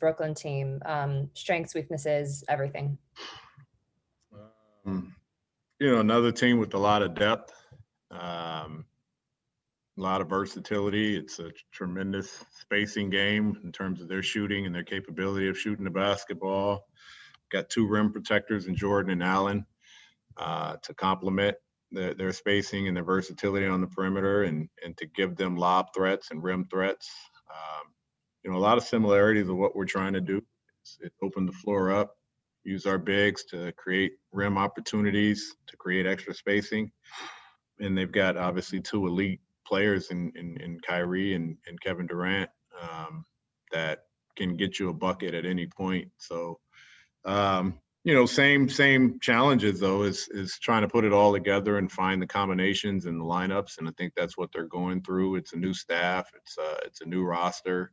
Brooklyn team? Strengths, weaknesses, everything. Another team with a lot of depth, a lot of versatility. It's a tremendous spacing game in terms of their shooting and their capability of shooting the basketball. Got 2 rim protectors in Jordan and Allen to complement their spacing and their versatility on the perimeter and to give them lob threats and rim threats. A lot of similarities of what we're trying to do. It's open the floor up, use our bigs to create rim opportunities, to create extra spacing. And they've got obviously 2 elite players in Kyrie and Kevin Durant that can get you a bucket at any point. So, same challenges though is trying to put it all together and find the combinations and the lineups. And I think that's what they're going through. It's a new staff. It's a new roster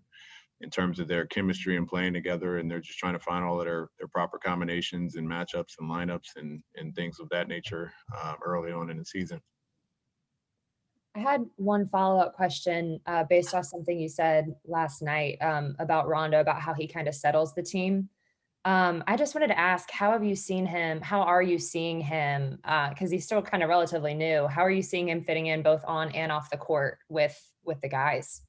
in terms of their chemistry and playing together. And they're just trying to find all of their proper combinations and matchups and lineups and things of that nature early on in the season. I had one follow-up question based off something you said last night about Rondo, about how he kind of settles the team. I just wanted to ask, how have you seen him? How are you seeing him? Because he's still kind of relatively new. How are you seeing him fitting in both on and off the court with the guys?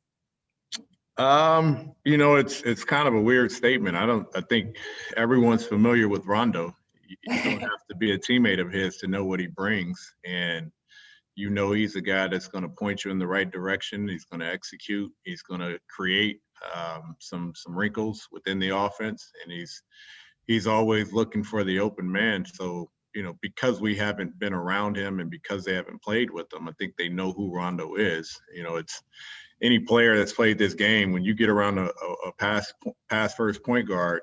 It's kind of a weird statement. I think everyone's familiar with Rondo. You don't have to be a teammate of his to know what he brings. And he's a guy that's going to point you in the right direction. He's going to execute. He's going to create some wrinkles within the offense, and he's always looking for the open man. So, because we haven't been around him and because they haven't played with him, I think they know who Rondo is. It's any player that's played this game, when you get around a pass first point guard,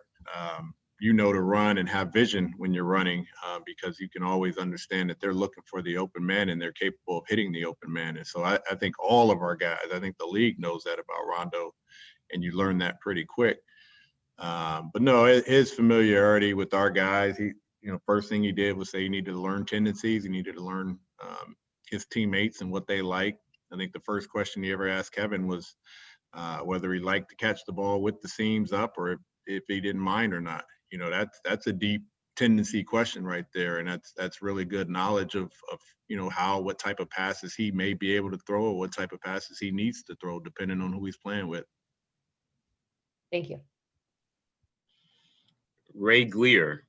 to run and have vision when you're running because you can always understand that they're looking for the open man and they're capable of hitting the open man. And so I think all of our guys, I think the league knows that about Rondo, and you learn that pretty quick. But no, his familiarity with our guys, first thing he did was say he needed to learn tendencies. He needed to learn his teammates and what they like. I think the first question he ever asked Kevin was whether he liked to catch the ball with the seams up or if he didn't mind or not. That's a deep tendency question right there. And that's really good knowledge of what type of passes he may be able to throw or what type of passes he needs to throw depending on who he's playing with. Thank you. Ray Gleer.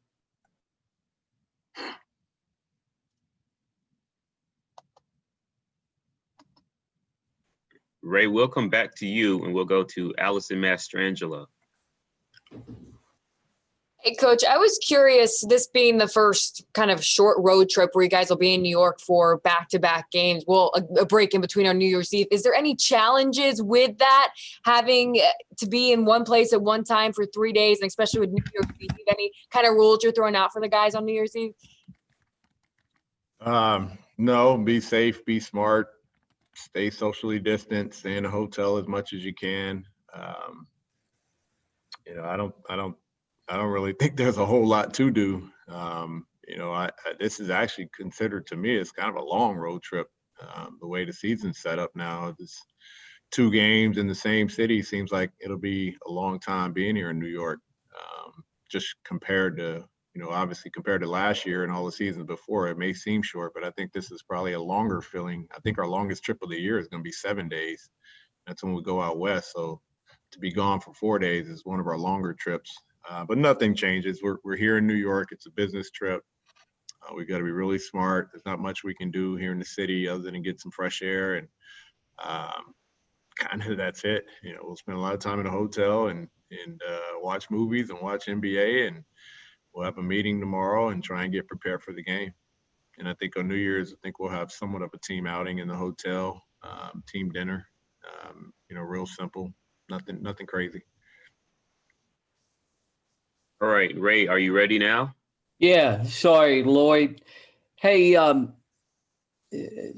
Ray, we'll come back to you and we'll go to Allison Mastrangelo. Hey, Coach, I was curious, this being the first kind of short road trip where you guys will be in New York for back-to-back games, well, a break in between on New Year's Eve. Is there any challenges with that, having to be in one place at one time for 3 days, and especially with New Year's Eve? Any kind of rules you're throwing out for the guys on New Year's Eve? No, be safe, be smart, stay socially distant, stay in a hotel as much as you can. I don't really think there's a whole lot to do. This is actually considered to me as kind of a long road trip. The way the season's set up now, this 2 games in the same city seems like it'll be a long time being here in New York. Just compared to, obviously compared to last year and all the seasons before, it may seem short, but I think this is probably a longer feeling. I think our longest trip of the year is going to be 7 days. That's when we go out west. So to be gone for 4 days is one of our longer trips. But nothing changes. We're here in New York. It's a business trip. We've got to be really smart. There's not much we can do here in the city other than get some fresh air, and kind of that's it. We'll spend a lot of time in a hotel and watch movies and watch NBA, and we'll have a meeting tomorrow and try and get prepared for the game. And I think on New Year's, I think we'll have somewhat of a team outing in the hotel, team dinner. Real simple, nothing crazy. All right, Ray, are you ready now? Yeah, sorry, Lloyd. Hey,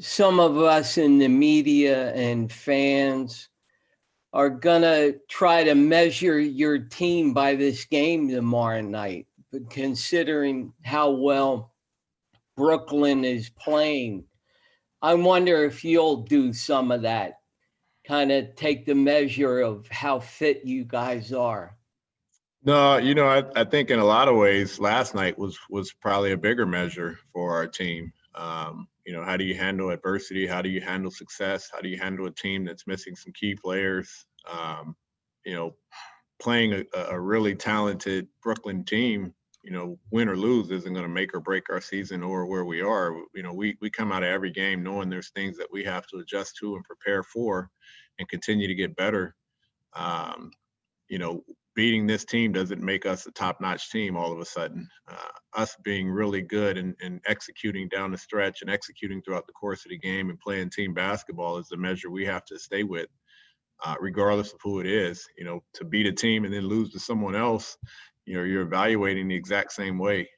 some of us in the media and fans are gonna try to measure your team by this game tomorrow night, but considering how well Brooklyn is playing, I wonder if you'll do some of that, kind of take the measure of how fit you guys are. No, I think in a lot of ways, last night was probably a bigger measure for our team. How do you handle adversity? How do you handle success? How do you handle a team that's missing some key players? You know, Playing a really talented Brooklyn team, win or lose isn't going to make or break our season or where we are. We come out of every game knowing there's things that we have to adjust to and prepare for and continue to get better. Um, you know, Beating this team doesn't make us a top-notch team all of a sudden. Us being really good and executing down the stretch and executing throughout the course of the game and playing team basketball is the measure we have to stay with, regardless of who it is. To beat a team and then lose to someone else, you're evaluating the exact same way.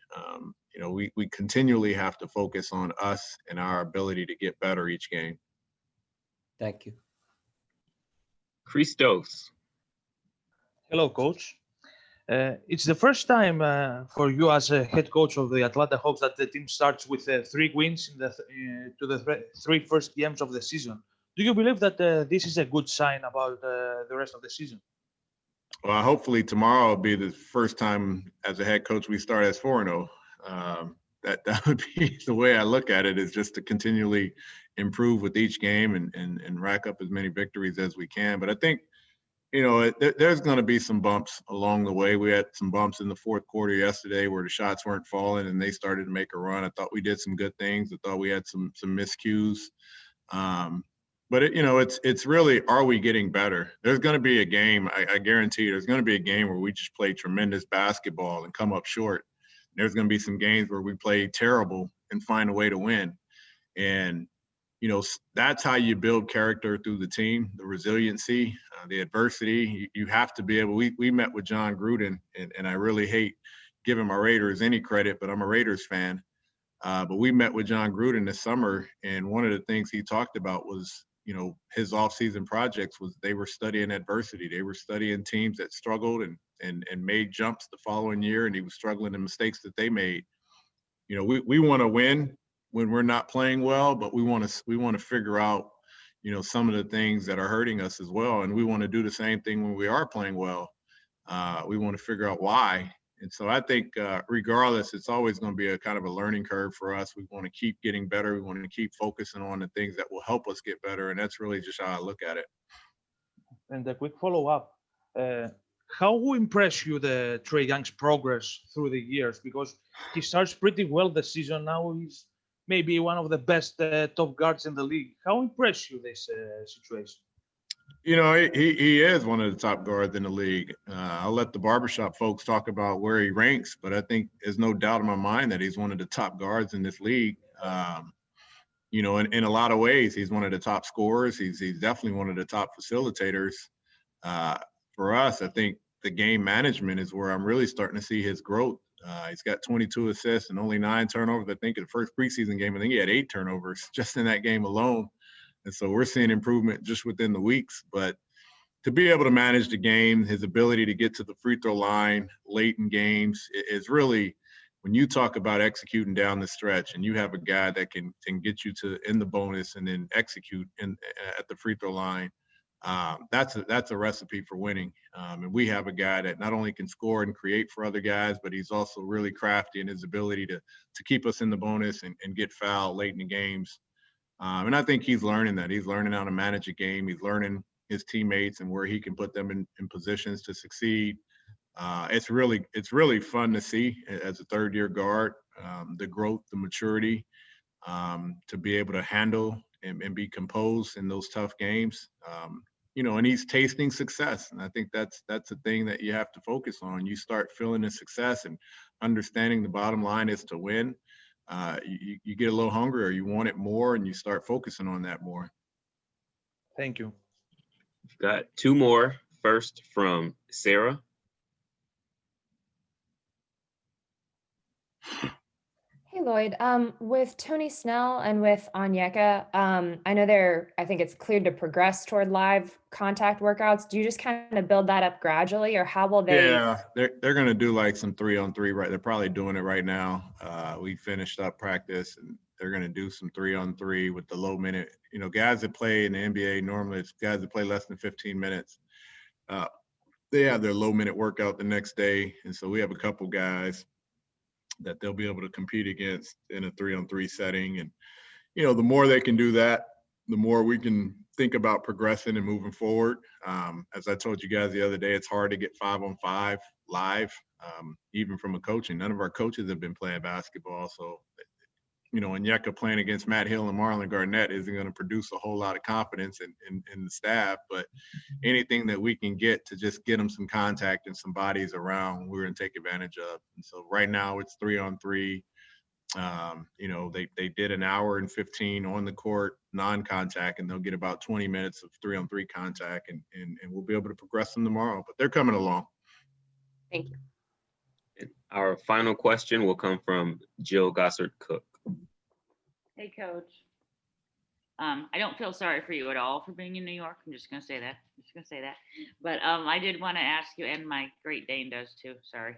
We continually have to focus on us and our ability to get better each game. Thank you. Christos. Hello, Coach. It's the first time for you as a head coach of the Atlanta Hawks that the team starts with 3 wins in the 3 first games of the season. Do you believe that this is a good sign about the rest of the season? Well, hopefully tomorrow will be the first time as a head coach we start as 4-0. That would be the way I look at it, is just to continually improve with each game and rack up as many victories as we can. But I think, there's going to be some bumps along the way. We had some bumps in the fourth quarter yesterday where the shots weren't falling and they started to make a run. I thought we did some good things. I thought we had some miscues. But it's really, are we getting better? There's going to be a game, I guarantee there's going to be a game where we just play tremendous basketball and come up short. There's going to be some games where we play terrible and find a way to win. And that's how you build character through the team, the resiliency, the adversity. You have to be able, we met with John Gruden, and I really hate giving my Raiders any credit, but I'm a Raiders fan. But we met with John Gruden this summer, and one of the things he talked about was, his off-season projects was they were studying adversity. They were studying teams that struggled and made jumps the following year, and he was struggling in mistakes that they made. We want to win when we're not playing well, but we want to figure out, some of the things that are hurting us as well. And we want to do the same thing when we are playing well. We want to figure out why. And so I think regardless, it's always going to be a kind of a learning curve for us. We want to keep getting better. We want to keep focusing on the things that will help us get better. And that's really just how I look at it. And a quick follow-up. How impressed you the Trae Young's progress through the years? Because he starts pretty well the season. Now he's maybe one of the best top guards in the league. How impressed you this situation? He is one of the top guards in the league. I'll let the barbershop folks talk about where he ranks, but I think there's no doubt in my mind that he's one of the top guards in this league. In a lot of ways, he's one of the top scorers. He's definitely one of the top facilitators. For us, I think the game management is where I'm really starting to see his growth. He's got 22 assists and only 9 turnovers. I think in the first preseason game, I think he had 8 turnovers just in that game alone. And so we're seeing improvement just within the weeks. But to be able to manage the game, his ability to get to the free throw line late in games is really, when you talk about executing down the stretch and you have a guy that can get you to in the bonus and then execute at the free throw line, that's a recipe for winning. And we have a guy that not only can score and create for other guys, but he's also really crafty in his ability to keep us in the bonus and get fouled late in the games. And I think he's learning that. He's learning how to manage a game. He's learning his teammates and where he can put them in positions to succeed. It's really fun to see as a third-year guard, the growth, the maturity, to be able to handle and be composed in those tough games. And he's tasting success. And I think that's a thing that you have to focus on. You start feeling the success and understanding the bottom line is to win. You get a little hungry or you want it more and you start focusing on that more. Thank you. We've got 2 more. First from Sarah. Hey, Lloyd. With Tony Snell and with Onyeka, I know I think it's cleared to progress toward live contact workouts. Do you just kind of build that up gradually, or how will they? Yeah, they're going to do like some 3-on-3, right? They're probably doing it right now. We finished up practice and they're going to do some 3-on-3 with the low minute. Guys that play in the NBA, normally it's guys that play less than 15 minutes. they have their low-minute workout the next day, and so we have a couple guys that they'll be able to compete against in a 3-on-3 setting. And the more they can do that, the more we can think about progressing and moving forward. As I told you guys the other day, it's hard to get 5-on-5 live, even from a coaching. None of our coaches have been playing basketball. So, Onyeka playing against Matt Hill and Marlon Garnett isn't going to produce a whole lot of confidence in the staff. But anything that we can get to just get them some contact and some bodies around, we're going to take advantage of. And so right now it's 3-on-3. They did an hour and 15 on the court, non-contact, and they'll get about 20 minutes of 3-on-3 contact, and we'll be able to progress them tomorrow. But they're coming along. Thank you. And our final question will come from Jill Gossard-Cook. Hey, Coach. I don't feel sorry for you at all for being in New York. I'm just going to say that. But I did want to ask you, and my Great Dane does too. Sorry.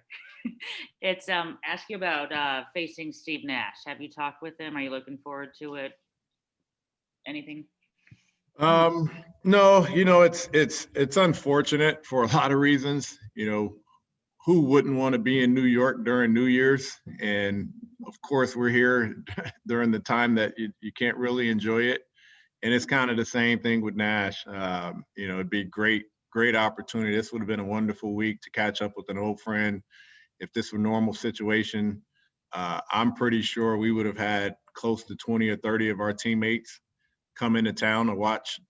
It's ask you about facing Steve Nash. Have you talked with him? Are you looking forward to it? Anything? No, it's unfortunate for a lot of reasons. Who wouldn't want to be in New York during New Year's? And of course, we're here during the time that you can't really enjoy it. And it's kind of the same thing with Nash. It'd be great opportunity. This would have been a wonderful week to catch up with an old friend. If this were a normal situation, I'm pretty sure we would have had close to 20 or 30 of our teammates come into town to watch.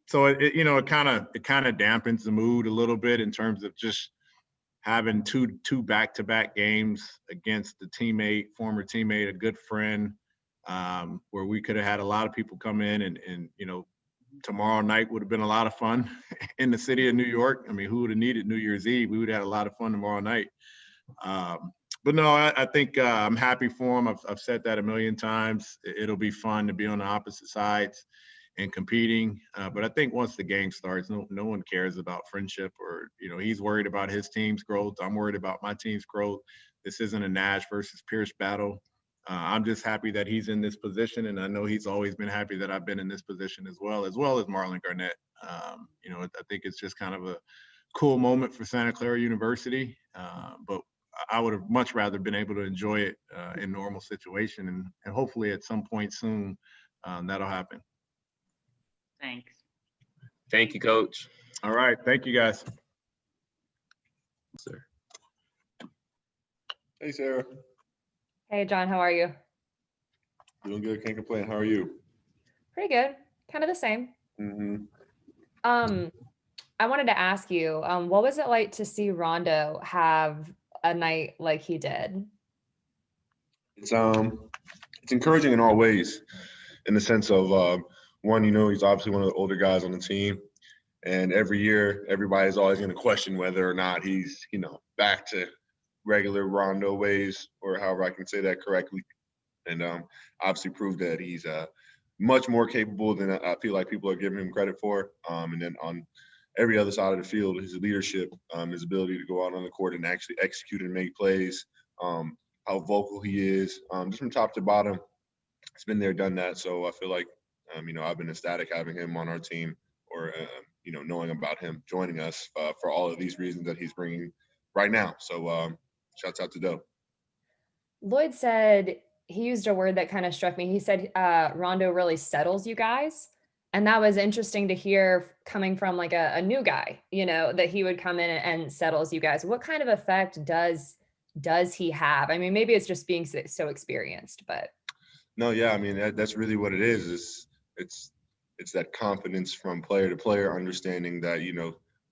So it kind of dampens the mood a little bit in terms of just having two back-to-back games against the former teammate, a good friend, where we could have had a lot of people come in, and tomorrow night would have been a lot of fun in the city of New York. I mean, who would have needed New Year's Eve? We would have had a lot of fun tomorrow night. But no, I think I'm happy for him. I've said that a million times. It'll be fun to be on the opposite sides and competing. But I think once the game starts, no one cares about friendship, or, he's worried about his team's growth. I'm worried about my team's growth. This isn't a Nash versus Pierce battle. I'm just happy that he's in this position, and I know he's always been happy that I've been in this position as well as Marlon Garnett. I think it's just kind of a cool moment for Santa Clara University, but I would have much rather been able to enjoy it in normal situation, and hopefully at some point soon that'll happen. Thanks. Thank you, Coach. All right. Thank you, guys. Sir. Hey, Sarah. Hey, John, how are you? Doing good. Can't complain. How are you? Pretty good. Kind of the same. Mm-hmm. I wanted to ask you, what was it like to see Rondo have a night like he did? It's encouraging in all ways, in the sense of one, he's obviously one of the older guys on the team, and every year everybody's always going to question whether or not he's back to regular Rondo ways, or however I can say that correctly, and obviously proved that he's much more capable than I feel like people are giving him credit for. And then on every other side of the field, his leadership, his ability to go out on the court and actually execute and make plays, how vocal he is, just from top to bottom. It's been there, done that. So I feel like, I've been ecstatic having him on our team, or, knowing about him joining us for all of these reasons that he's bringing right now. So shouts out to Doe. Lloyd said, he used a word that kind of struck me. He said, Rondo really settles you guys. And that was interesting to hear coming from like a new guy, that he would come in and settles you guys. What kind of effect does he have? I mean, maybe it's just being so experienced, but. No, yeah, that's really what it is. It's that confidence from player to player, understanding that,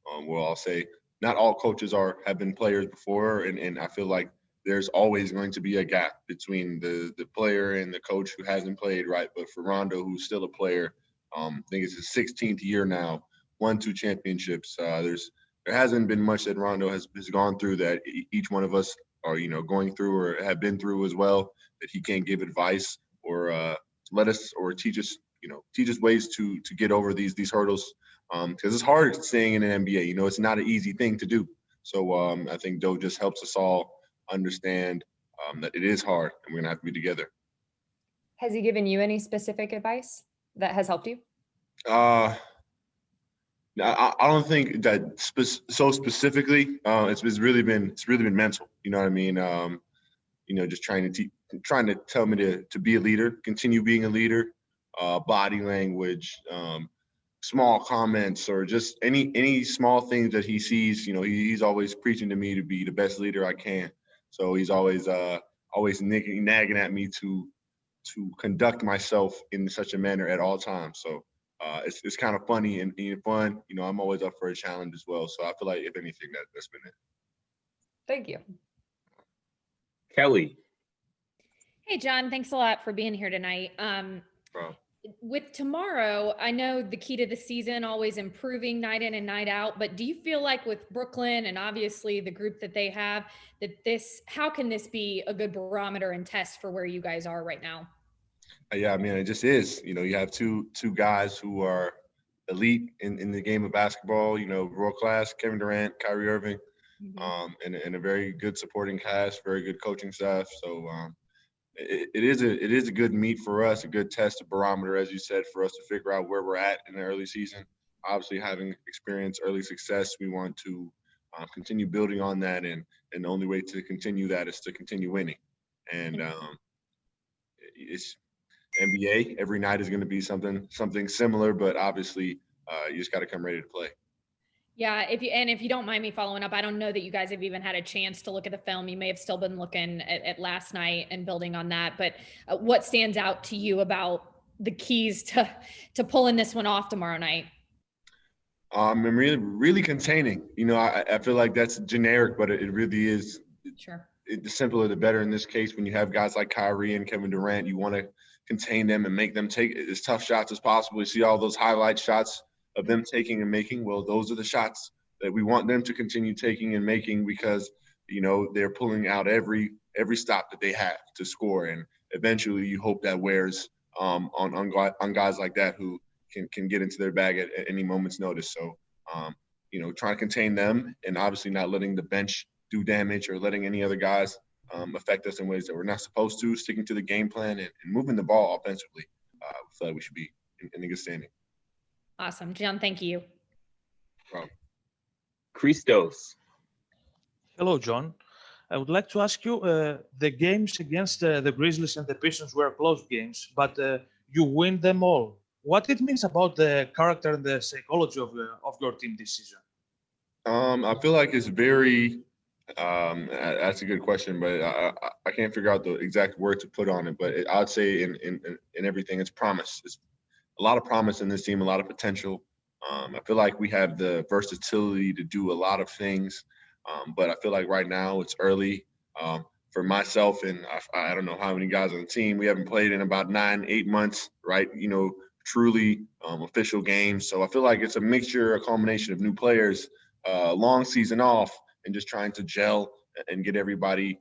I'll say not all coaches have been players before. And I feel like there's always going to be a gap between the player and the coach who hasn't played, right? But for Rondo, who's still a player, I think it's his 16th year now, won 2 championships. There hasn't been much that Rondo has gone through that each one of us are, going through or have been through as well, that he can't give advice or let us or teach us ways to get over these hurdles. Because it's hard staying in an NBA. It's not an easy thing to do. So I think Doe just helps us all understand that it is hard, and we're going to have to be together. Has he given you any specific advice that has helped you? I don't think that so specifically. It's really been mental. You know what I mean? Just trying to tell me to be a leader, continue being a leader, body language, small comments, or just any small things that he sees. He's always preaching to me to be the best leader I can. So he's always nagging at me to conduct myself in such a manner at all times. So it's kind of funny and fun. I'm always up for a challenge as well. So I feel like if anything, that's been it. Thank you. Kelly. Hey, John, thanks a lot for being here tonight. With tomorrow, I know the key to the season, always improving night in and night out, but do you feel like with Brooklyn and obviously the group that they have, how can this be a good barometer and test for where you guys are right now? Yeah, I mean, it just is. You have two guys who are elite in the game of basketball, world class, Kevin Durant, Kyrie Irving, and a very good supporting cast, very good coaching staff. So it is a good meet for us, a good test, a barometer, as you said, for us to figure out where we're at in the early season. Obviously, having experienced early success, we want to continue building on that, and the only way to continue that is to continue winning. And it's NBA. Every night is going to be something similar, but obviously, you just got to come ready to play. Yeah, if you don't mind me following up, I don't know that you guys have even had a chance to look at the film. You may have still been looking at last night and building on that. But what stands out to you about the keys to pulling this one off tomorrow night? I'm really containing. I feel like that's generic, but it really is. Sure. The simpler, the better in this case. When you have guys like Kyrie and Kevin Durant, you want to contain them and make them take as tough shots as possible. You see all those highlight shots of them taking and making. Well, those are the shots that we want them to continue taking and making, because they're pulling out every stop that they have to score, and eventually you hope that wears on guys like that who can get into their bag at any moment's notice. So trying to contain them, and obviously not letting the bench do damage or letting any other guys affect us in ways that we're not supposed to, sticking to the game plan and moving the ball offensively. We feel like we should be in a good standing. Awesome. John, thank you. Christos. Hello, John. I would like to ask you, the games against the Grizzlies and the Pistons were close games, but you win them all. What it means about the character and the psychology of your team this season? I feel like it's very that's a good question, but I can't figure out the exact word to put on it. But I'd say in everything, it's promise. It's a lot of promise in this team, a lot of potential. I feel like we have the versatility to do a lot of things, but I feel like right now it's early for myself, and I don't know how many guys on the team. We haven't played in about 9-8 months, right? Truly official games. So I feel like it's a mixture, a combination of new players, long season off, and just trying to gel and get everybody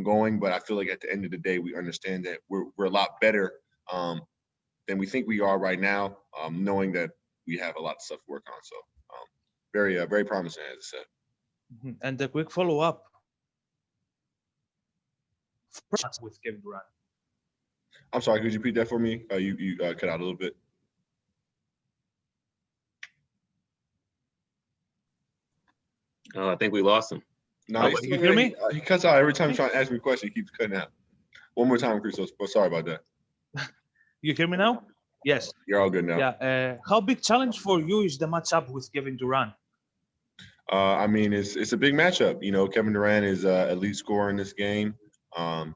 going. But I feel like at the end of the day, we understand that we're a lot better than we think we are right now, knowing that we have a lot of stuff to work on. So very promising, as I said. And a quick follow-up with Kevin Durant. I'm sorry, could you repeat that for me? You cut out a little bit. I think we lost him. No, you hear me? He cuts out every time he's trying to ask me a question. He keeps cutting out. One more time, Christos. Sorry about that. You hear me now? Yes. You're all good now. Yeah. How big challenge for you is the matchup with Kevin Durant? I mean, it's a big matchup. Kevin Durant is a elite scorer in this game. And,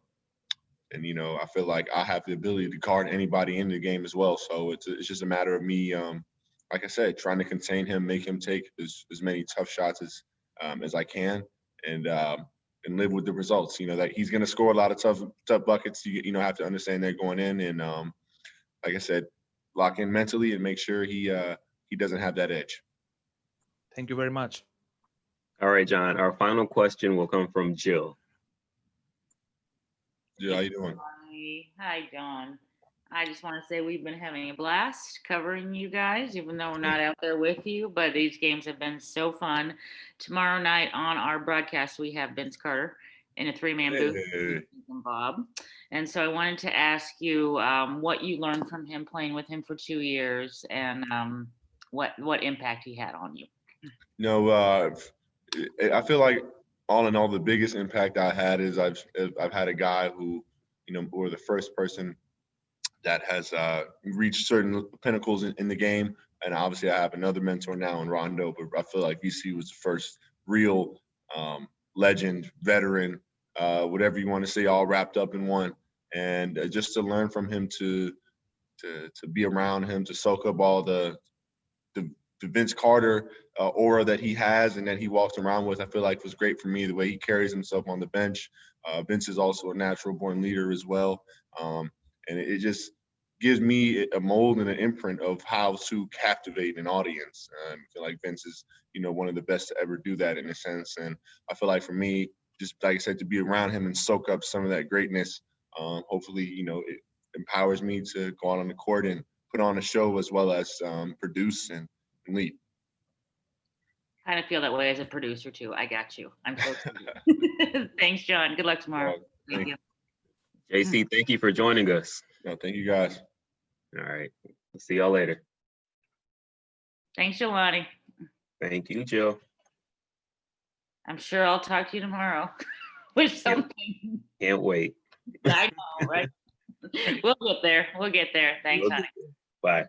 I feel like I have the ability to guard anybody in the game as well. So it's just a matter of me, like I said, trying to contain him, make him take as many tough shots as I can, and live with the results. That he's going to score a lot of tough buckets. You have to understand that going in, and like I said, lock in mentally and make sure he doesn't have that edge. Thank you very much. All right, John. Our final question will come from Jill. Jill, how you doing? Hi, John. I just want to say we've been having a blast covering you guys, even though we're not out there with you. But these games have been so fun. Tomorrow night on our broadcast, we have Vince Carter in a 3-man booth and Bob. And so I wanted to ask you what you learned from him, playing with him for 2 years, and what impact he had on you. I feel like all in all, the biggest impact I had is I've had a guy who, or the first person that has reached certain pinnacles in the game. And obviously I have another mentor now in Rondo, but I feel like VC was the first real legend, veteran, whatever you want to say, all wrapped up in one. And just to learn from him, to be around him, to soak up all the Vince Carter aura that he has and that he walks around with, I feel like was great for me, the way he carries himself on the bench. Vince is also a natural born leader as well. And it just gives me a mold and an imprint of how to captivate an audience. I feel like Vince is, one of the best to ever do that in a sense. And I feel like for me, just like I said, to be around him and soak up some of that greatness, hopefully, it empowers me to go out on the court and put on a show as well as produce and lead. Kind of feel that way as a producer too. I got you. I'm so excited. Thanks, John. Good luck tomorrow. Thank you. JC, thank you for joining us. No, thank you guys. All right. We'll see y'all later. Thanks, Jelani. Thank you, Jill. I'm sure I'll talk to you tomorrow with something. Can't wait. I know, right? We'll get there. We'll get there. Thanks, honey. Bye.